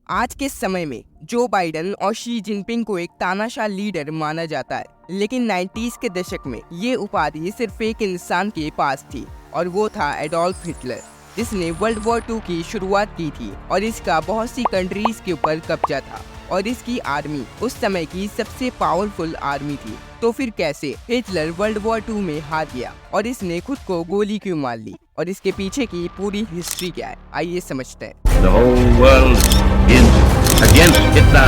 आज के समय में जो बाइडन और शी जिनपिंग को एक तानाशाह लीडर माना जाता है, लेकिन 90s के दशक में ये उपाधि सिर्फ एक इंसान के पास थी और वो था एडोल्फ हिटलर, जिसने वर्ल्ड वॉर 2 की शुरुआत की थी और इसका बहुत सी कंट्रीज के ऊपर कब्जा था और इसकी आर्मी उस समय की सबसे पावरफुल आर्मी थी। तो फिर कैसे हिटलर वर्ल्ड वॉर 2 में हार गया और इसने खुद को गोली क्यों मार ली और इसके पीछे की पूरी हिस्ट्री क्या है, आइए समझते हैं। The whole world is against Hitler.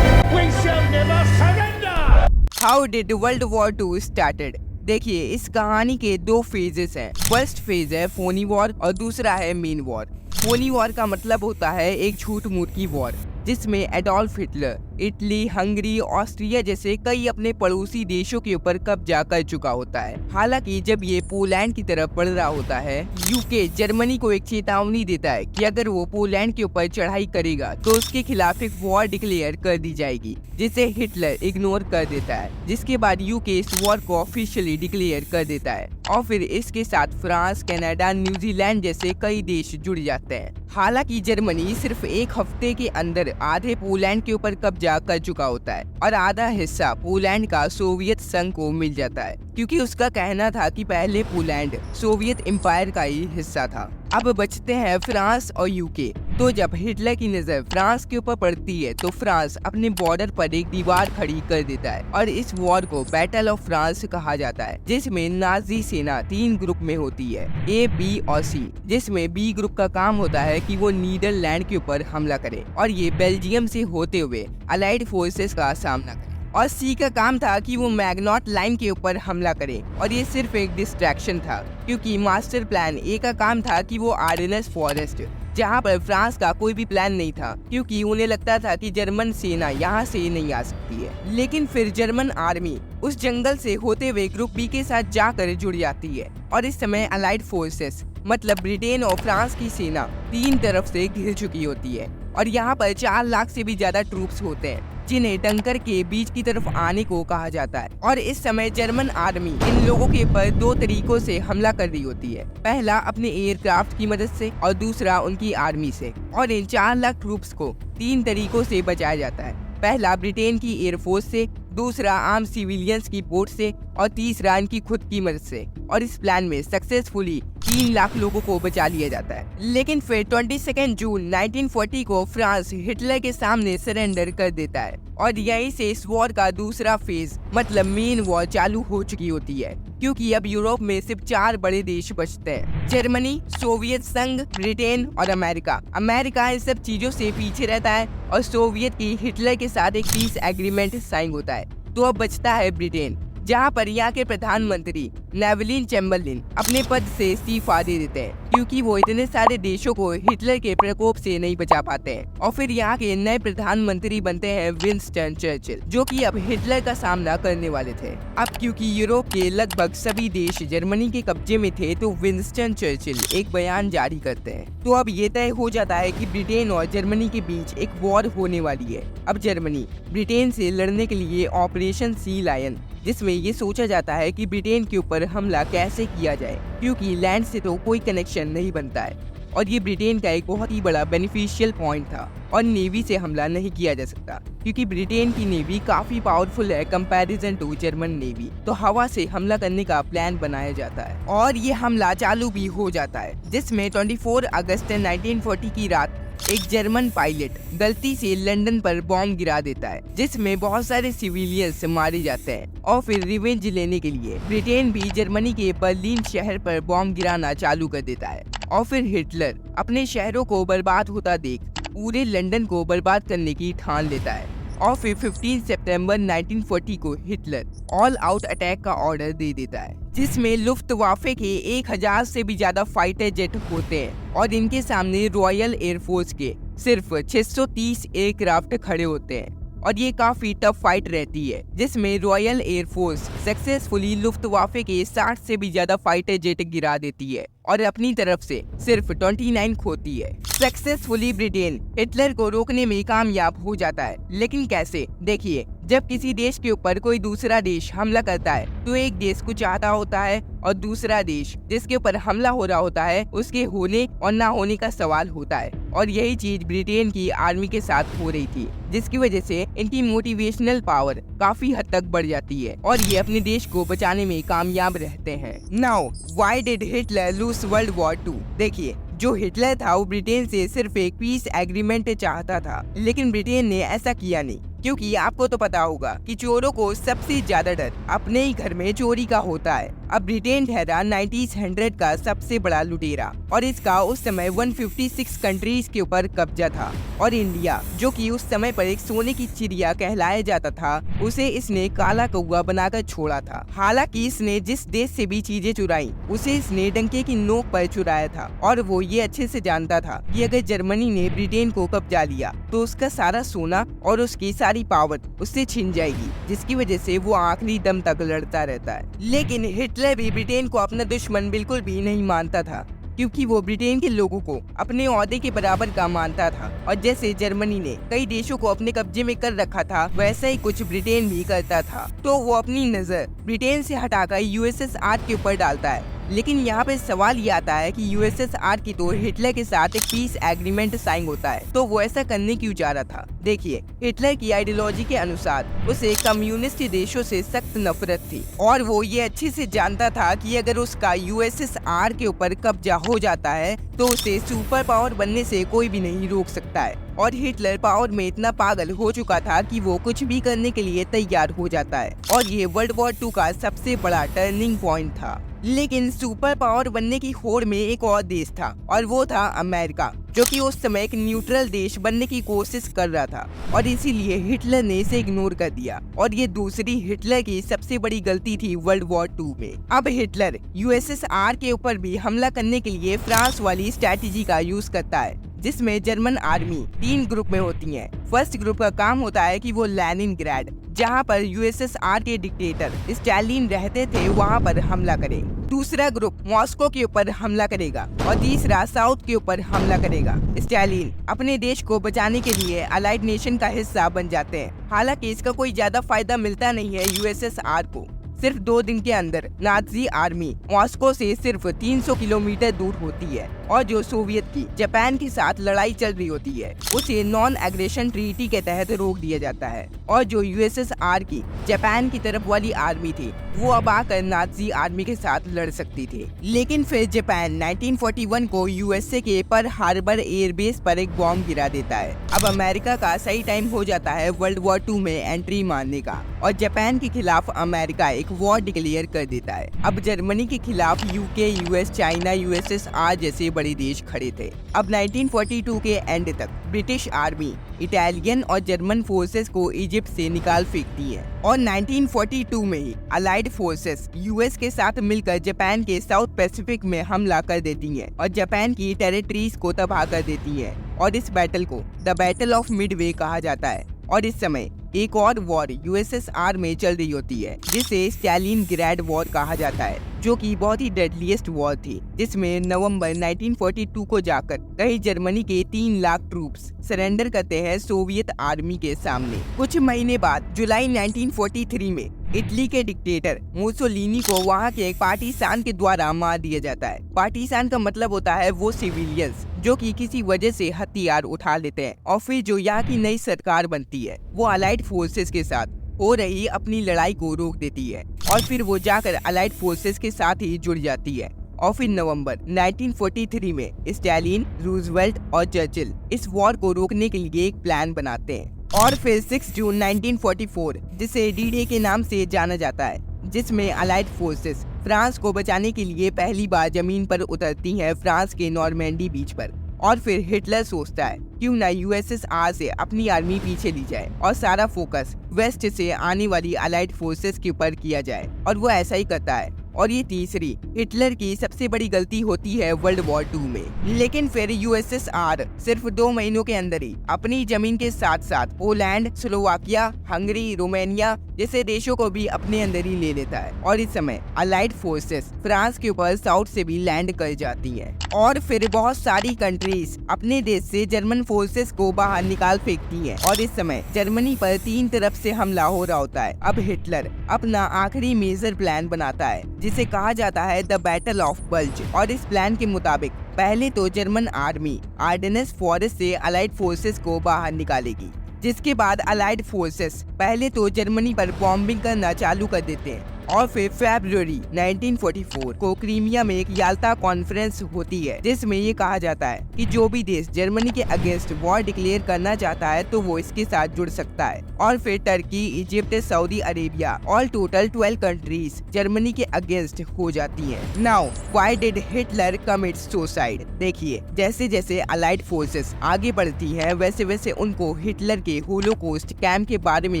We shall never surrender! How did world war 2 started? देखिए, इस कहानी के दो फेजेस हैं। फर्स्ट फेज है फोनी वॉर और दूसरा है मेन वॉर। फोनी वॉर का मतलब होता है एक झूठ मूठ की वॉर, जिसमें Adolf Hitler Italy, Hungary, Austria जैसे कई अपने पड़ोसी देशों के ऊपर कब्जा कर चुका होता है। हालांकि जब ये पोलैंड की तरफ बढ़ रहा होता है, यूके जर्मनी को एक चेतावनी देता है कि अगर वो पोलैंड के ऊपर चढ़ाई करेगा तो उसके खिलाफ एक वॉर डिक्लेयर कर दी जाएगी, जिसे हिटलर इग्नोर कर देता है। जिसके बाद यूके इस वॉर को ऑफिशियली डिक्लेयर कर देता है और फिर इसके साथ फ्रांस, कनाडा, न्यूजीलैंड जैसे कई देश जुड़ जाते हैं। हालांकि जर्मनी सिर्फ एक हफ्ते के अंदर आधे पोलैंड के ऊपर कब्जा कर चुका होता है और आधा हिस्सा पोलैंड का सोवियत संघ को मिल जाता है, क्योंकि उसका कहना था कि पहले पोलैंड सोवियत एम्पायर का ही हिस्सा था। अब बचते हैं फ्रांस और यूके। तो जब हिटलर की नजर फ्रांस के ऊपर पड़ती है तो फ्रांस अपने बॉर्डर पर एक दीवार खड़ी कर देता है और इस वॉर को बैटल ऑफ फ्रांस कहा जाता है, जिसमें नाजी सेना 3 ग्रुप में होती है, ए, बी और सी। जिसमें बी ग्रुप का काम होता है कि वो नीदरलैंड के ऊपर हमला करे और ये बेल्जियम से होते हुए अलाइड फोर्सेस का सामना करे, और सी का काम था कि वो मैग्नॉट लाइन के ऊपर हमला करे और ये सिर्फ एक डिस्ट्रैक्शन था, क्योंकि मास्टर प्लान ए का काम था कि वो आर्डेनस फॉरेस्ट, जहाँ पर फ्रांस का कोई भी प्लान नहीं था, क्योंकि उन्हें लगता था कि जर्मन सेना यहाँ से नहीं आ सकती है। लेकिन फिर जर्मन आर्मी उस जंगल से होते हुए ग्रुप बी के साथ जाकर जुड़ जाती है और इस समय अलाइड फोर्सेस मतलब ब्रिटेन और फ्रांस की सेना 3 तरफ से घिर चुकी होती है और यहाँ पर 4 लाख से भी ज्यादा ट्रूप्स होते हैं, जिन्हें टंकर के बीच की तरफ आने को कहा जाता है। और इस समय जर्मन आर्मी इन लोगों के ऊपर 2 तरीकों से हमला कर रही होती है, पहला अपने एयरक्राफ्ट की मदद से और दूसरा उनकी आर्मी से। और इन 4 लाख ट्रूप्स को 3 तरीकों से बचाया जाता है, पहला ब्रिटेन की एयरफोर्स से, दूसरा आम सिविलियंस की बोट से और तीसरा इनकी खुद की मदद से। और इस प्लान में सक्सेसफुली 3 लाख लोगों को बचा लिया जाता है। लेकिन फिर 22 जून 1940 को फ्रांस हिटलर के सामने सरेंडर कर देता है और यहीं से इस वॉर का दूसरा फेज मतलब मेन वॉर चालू हो चुकी होती है, क्योंकि अब यूरोप में सिर्फ 4 बड़े देश बचते हैं, जर्मनी, सोवियत संघ, ब्रिटेन और अमेरिका। अमेरिका इन सब चीजों से पीछे रहता है और सोवियत की हिटलर के साथ एक पीस एग्रीमेंट साइन होता है। तो अब बचता है ब्रिटेन, जहाँ पर यहाँ के प्रधानमंत्री नेविलिन चैम्बरलिन अपने पद से इस्तीफा दे देते हैं, क्योंकि वो इतने सारे देशों को हिटलर के प्रकोप से नहीं बचा पाते हैं। और फिर यहाँ के नए प्रधानमंत्री बनते हैं विंस्टन चर्चिल, जो कि अब हिटलर का सामना करने वाले थे। अब क्योंकि यूरोप के लगभग सभी देश जर्मनी के कब्जे में थे, तो विंस्टन चर्चिल एक बयान जारी करते हैं। तो अब ये तय हो जाता है कि ब्रिटेन और जर्मनी के बीच एक वॉर होने वाली है। अब जर्मनी ब्रिटेन से लड़ने के लिए ऑपरेशन सी लायन, जिसमें ये सोचा जाता है कि ब्रिटेन के ऊपर हमला कैसे किया जाए, क्योंकि लैंड से तो कोई कनेक्शन नहीं बनता है और ये ब्रिटेन का एक बहुत ही बड़ा बेनिफिशियल पॉइंट था। और नेवी से हमला नहीं किया जा सकता, क्योंकि ब्रिटेन की नेवी काफी पावरफुल है कंपैरिजन टू जर्मन नेवी। तो हवा से हमला करने का प्लान बनाया जाता है और ये हमला चालू भी हो जाता है, जिसमें 24 अगस्त 1940 की रात एक जर्मन पायलट गलती से लंदन पर बॉम्ब गिरा देता है, जिसमें बहुत सारे सिविलियंस मारे जाते हैं। और फिर रिवेंज लेने के लिए ब्रिटेन भी जर्मनी के बर्लिन शहर पर बॉम्ब गिराना चालू कर देता है और फिर हिटलर अपने शहरों को बर्बाद होता देख पूरे लंदन को बर्बाद करने की ठान लेता है। और फिर 15 सितंबर 1940 को हिटलर ऑल आउट अटैक का ऑर्डर दे देता है, जिसमें लुफ्टवाफे के 1000 से भी ज्यादा फाइटर जेट होते हैं और इनके सामने रॉयल एयरफोर्स के सिर्फ 630 एयरक्राफ्ट खड़े होते हैं। और ये काफी टफ फाइट रहती है, जिसमें रॉयल एयरफोर्स सक्सेसफुली लुफ्टवाफे के 60 से भी ज्यादा फाइटर जेट गिरा देती है और अपनी तरफ से सिर्फ 29 खोती है। सक्सेसफुली ब्रिटेन हिटलर को रोकने में कामयाब हो जाता है, लेकिन कैसे? देखिए, जब किसी देश के ऊपर कोई दूसरा देश हमला करता है तो एक देश कुछ चाहता होता है और दूसरा देश जिसके ऊपर हमला हो रहा होता है उसके होने और ना होने का सवाल होता है। और यही चीज ब्रिटेन की आर्मी के साथ हो रही थी, जिसकी वजह से इनकी मोटिवेशनल पावर काफी हद तक बढ़ जाती है और ये अपने देश को बचाने में कामयाब रहते हैं। Now why did Hitler lose world war 2? देखिए, जो हिटलर था वो ब्रिटेन से सिर्फ एक पीस एग्रीमेंट चाहता था, लेकिन ब्रिटेन ने ऐसा किया नहीं, क्योंकि आपको तो पता होगा कि चोरों को सबसे ज्यादा डर अपने ही घर में चोरी का होता है। अब ब्रिटेन ठहरा 1900 का सबसे बड़ा लुटेरा और इसका उस समय 156 कंट्रीज के ऊपर कब्जा था और इंडिया, जो कि उस समय पर एक सोने की चिड़िया कहलाया जाता था, उसे इसने काला कौवा बनाकर छोड़ा था। हालांकि इसने जिस देश से भी चीजें चुराई उसे इसने डंके की नोक पर चुराया था और वो ये अच्छे से जानता था कि अगर जर्मनी ने ब्रिटेन को कब्जा लिया तो उसका सारा सोना और उसकी सारी पावर उससे छिन जाएगी, जिसकी वजह से वो आखिरी दम तक लड़ता रहता है। लेकिन हिटलर भी ब्रिटेन को अपना दुश्मन बिल्कुल भी नहीं मानता था, क्योंकि वो ब्रिटेन के लोगों को अपने ओहदे के बराबर का मानता था और जैसे जर्मनी ने कई देशों को अपने कब्जे में कर रखा था वैसा ही कुछ ब्रिटेन भी करता था। तो वो अपनी नजर ब्रिटेन से हटाकर यूएसएसआर के ऊपर डालता है। लेकिन यहाँ पे सवाल ये आता है कि यूएसएसआर की तो हिटलर के साथ एक पीस एग्रीमेंट साइन होता है, तो वो ऐसा करने क्यों जा रहा था? देखिए, हिटलर की आइडियोलॉजी के अनुसार उसे कम्युनिस्ट देशों से सख्त नफरत थी और वो ये अच्छे से जानता था कि अगर उसका यूएसएसआर के ऊपर कब्जा हो जाता है तो उसे सुपर पावर बनने से कोई भी नहीं रोक सकता है। और हिटलर पावर में इतना पागल हो चुका था कि वो कुछ भी करने के लिए तैयार हो जाता है और ये वर्ल्ड वॉर 2 का सबसे बड़ा टर्निंग पॉइंट था। लेकिन सुपर पावर बनने की होड़ में एक और देश था और वो था अमेरिका, जो कि उस समय एक न्यूट्रल देश बनने की कोशिश कर रहा था और इसीलिए हिटलर ने इसे इग्नोर कर दिया और ये दूसरी हिटलर की सबसे बड़ी गलती थी वर्ल्ड वॉर 2 में। अब हिटलर यूएसएसआर के ऊपर भी हमला करने के लिए फ्रांस वाली स्ट्रैटेजी का यूज करता है, जिसमें जर्मन आर्मी 3 ग्रुप में होती है। फर्स्ट ग्रुप का काम होता है कि वो लेनिनग्राड, जहां पर यूएसएसआर के डिक्टेटर स्टालिन रहते थे, वहां पर हमला करे। दूसरा ग्रुप मॉस्को के ऊपर हमला करेगा और तीसरा साउथ के ऊपर हमला करेगा। स्टालिन अपने देश को बचाने के लिए अलाइड नेशन का हिस्सा बन जाते हैं। हालांकि इसका कोई ज्यादा फायदा मिलता नहीं है यूएसएसआर को। सिर्फ 2 दिन के अंदर नाजी आर्मी मॉस्को से सिर्फ 300 किलोमीटर दूर होती है और जो सोवियत की जापान के साथ लड़ाई चल रही होती है उसे नॉन एग्रेशन ट्रीटी के तहत रोक दिया जाता है और जो यूएसएसआर की जापान की तरफ वाली आर्मी थी वो अब आकर नाजी आर्मी के साथ लड़ सकती थी। लेकिन फिर जापान 1941 को यूएसए के पर्ल हार्बर एयरबेस पर एक बॉम्ब गिरा देता है। अब अमेरिका का सही टाइम हो जाता है वर्ल्ड वॉर 2 में एंट्री मारने का और जापान के खिलाफ अमेरिका एक वॉर डिक्लेयर कर देता है। अब जर्मनी के खिलाफ यूके, यूएस, चाइना, यूएसएसआर जैसे बड़े देश खड़े थे। अब 1942 के एंड तक ब्रिटिश आर्मी इटालियन और जर्मन फोर्सेस को इजिप्ट से निकाल फेंकती है और 1942 में ही अलाइड फोर्सेस यूएस के साथ मिलकर जापान के साउथ पैसिफिक में हमला कर देती हैं और जापान की टेरिटरीज को तबाह कर देती हैं और इस बैटल को द बैटल ऑफ मिडवे कहा जाता है। और इस समय एक और वॉर यूएसएसआर में चल रही होती है जिसे स्टालिनग्राड वॉर कहा जाता है, जो कि बहुत ही डेडलीस्ट वॉर थी, जिसमें नवंबर 1942 को जाकर कई जर्मनी के 3 लाख ट्रूप्स सरेंडर करते हैं सोवियत आर्मी के सामने। कुछ महीने बाद जुलाई 1943 में इटली के डिक्टेटर मुसोलिनी को वहां के एक पार्टीसान के द्वारा मार दिया जाता है। पार्टीसान का मतलब होता है वो सिविलियंस जो कि किसी वजह से हथियार उठा लेते हैं और फिर जो यहाँ की नई सरकार बनती है वो अलाइड फोर्सेस के साथ हो रही अपनी लड़ाई को रोक देती है और फिर वो जाकर अलाइड फोर्सेस के साथ ही जुड़ जाती है। और फिर नवंबर 1943 में स्टालिन, रूजवेल्ट और चर्चिल इस वॉर को रोकने के लिए एक प्लान बनाते हैं और फिर 6 जून 1944 जिसे डी-डे के नाम से जाना जाता है, जिसमें अलाइड फोर्सेस फ्रांस को बचाने के लिए पहली बार जमीन पर उतरती हैं फ्रांस के नॉर्मैंडी बीच पर। और फिर हिटलर सोचता है क्यों ना यूएसएसआर से अपनी आर्मी पीछे ली जाए और सारा फोकस वेस्ट से आने वाली अलाइड फोर्सेस के ऊपर किया जाए और वो ऐसा ही करता है और ये तीसरी हिटलर की सबसे बड़ी गलती होती है वर्ल्ड वॉर 2 में। लेकिन फिर यूएसएसआर सिर्फ 2 महीनों के अंदर ही अपनी जमीन के साथ साथ पोलैंड, स्लोवाकिया, हंगरी, रोमानिया जैसे देशों को भी अपने अंदर ही ले लेता है और इस समय अलाइड फोर्सेस फ्रांस के ऊपर साउथ से भी लैंड कर जाती है और फिर बहुत सारी कंट्रीज अपने देश से जर्मन फोर्सेस को बाहर निकाल फेंकती है और इस समय जर्मनी पर 3 तरफ से हमला हो रहा होता है। अब हिटलर अपना आखिरी मेजर प्लान बनाता है जिसे कहा जाता है द बैटल ऑफ बल्ज और इस प्लान के मुताबिक पहले तो जर्मन आर्मी आर्डेनेस फॉरेस्ट से अलाइड फोर्सेस को बाहर निकालेगी, जिसके बाद अलाइड फोर्सेस पहले तो जर्मनी पर बॉम्बिंग करना चालू कर देते हैं और फिर फरवरी 1944 को क्रीमिया में एक याल्टा कॉन्फ्रेंस होती है जिसमें ये कहा जाता है कि जो भी देश जर्मनी के अगेंस्ट वॉर डिक्लेयर करना चाहता है तो वो इसके साथ जुड़ सकता है और फिर Turkey, Egypt, Saudi Arabia all total 12 countries Germany के अगेंस्ट हो जाती हैं। Now why did Hitler commit suicide? देखिए, जैसे जैसे अलाइड फोर्सेस आगे बढ़ती हैं वैसे वैसे उनको हिटलर के होलोकॉस्ट कैंप के बारे में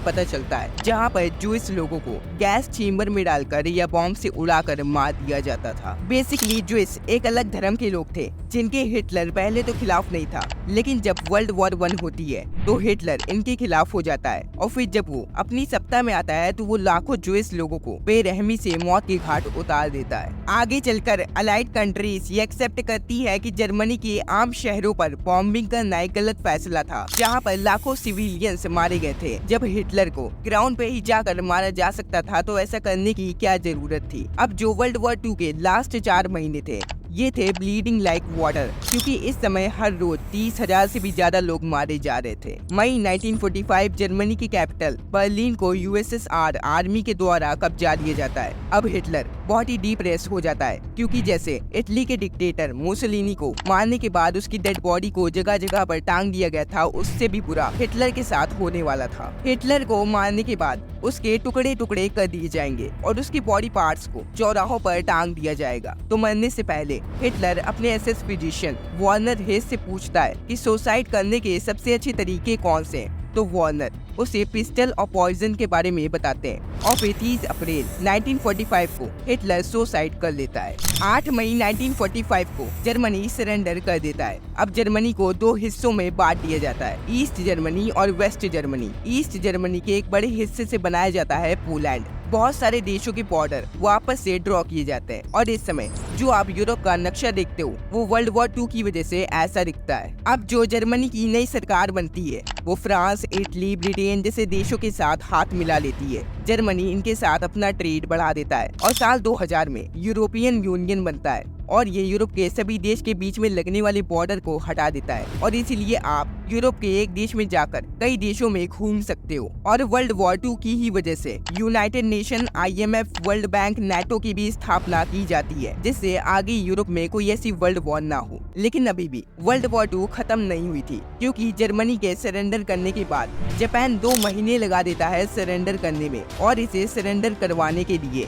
पता चलता है जहाँ पर जूइश लोगों को गैस चेम्बर में डालकर या बॉम्ब से उड़ाकर मार दिया जाता था। बेसिकली जूइश एक अलग धर्म के लोग थे जिनके हिटलर पहले तो खिलाफ नहीं था, लेकिन जब वर्ल्ड वॉर 1 होती है तो हिटलर इनके खिलाफ हो जाता है और फिर जब वो अपनी सत्ता में आता है तो वो लाखों जूइश लोगों को बेरहमी से मौत के घाट उतार देता है। आगे चलकर अलाइड कंट्रीज ये एक्सेप्ट करती है कि जर्मनी के आम शहरों पर बॉम्बिंग करना एक गलत फैसला था जहाँ पर लाखों सिविलियंस मारे गए थे। जब हिटलर को ग्राउंड पे ही जाकर मारा जा सकता था तो ऐसा करने की क्या जरूरत थी। अब जो वर्ल्ड वॉर 2 के लास्ट 4 महीने थे ये थे ब्लीडिंग लाइक वाटर, क्योंकि इस समय हर रोज 30,000 से भी ज्यादा लोग मारे जा रहे थे। मई 1945 जर्मनी की कैपिटल बर्लिन को यूएसएसआर आर्मी के द्वारा कब्जा लिया जाता है। अब हिटलर बहुत ही डिप्रेस हो जाता है क्योंकि जैसे इटली के डिक्टेटर मुसोलिनी को मारने के बाद उसकी डेड बॉडी को जगह जगह पर टांग दिया गया था, उससे भी बुरा हिटलर के साथ होने वाला था। हिटलर को मारने के बाद उसके टुकड़े टुकड़े कर दिए जाएंगे और उसकी बॉडी पार्ट्स को चौराहों पर टांग दिया जाएगा। तो मरने से पहले हिटलर अपने एसएस फिजिशियन वार्नर हेस से पूछता है कि सुसाइड करने के सबसे अच्छे तरीके कौन से हैं, तो वार्नर उसे पिस्टल और पॉइजन के बारे में बताते हैं और फिर 30 अप्रैल 1945 को हिटलर सुसाइड कर लेता है। 8 मई 1945 को जर्मनी सरेंडर कर देता है। अब जर्मनी को 2 हिस्सों में बांट दिया जाता है, ईस्ट जर्मनी और वेस्ट जर्मनी। ईस्ट जर्मनी के एक बड़े हिस्से से बनाया जाता है पोलैंड। बहुत सारे देशों के बॉर्डर वापस से ड्रॉ किए जाते हैं और इस समय जो आप यूरोप का नक्शा देखते हो वो वर्ल्ड वॉर 2 की वजह से ऐसा दिखता है। अब जो जर्मनी की नई सरकार बनती है वो फ्रांस, इटली, ब्रिटेन जैसे देशों के साथ हाथ मिला लेती है। जर्मनी इनके साथ अपना ट्रेड बढ़ा देता है और साल 2000 में यूरोपियन यूनियन बनता है और ये यूरोप के सभी देश के बीच में लगने वाले बॉर्डर को हटा देता है और इसीलिए आप यूरोप के एक देश में जाकर कई देशों में घूम सकते हो। और वर्ल्ड वॉर 2 की ही वजह से United nation, IMF, world bank, NATO की भी स्थापना की जाती है जिससे आगे यूरोप में कोई ऐसी वर्ल्ड वॉर ना हो। लेकिन अभी भी वर्ल्ड वॉर 2 खत्म नहीं हुई थी क्योंकि जर्मनी के सरेंडर करने के बाद जापान 2 महीने लगा देता है सरेंडर करने में और इसे सरेंडर करवाने के लिए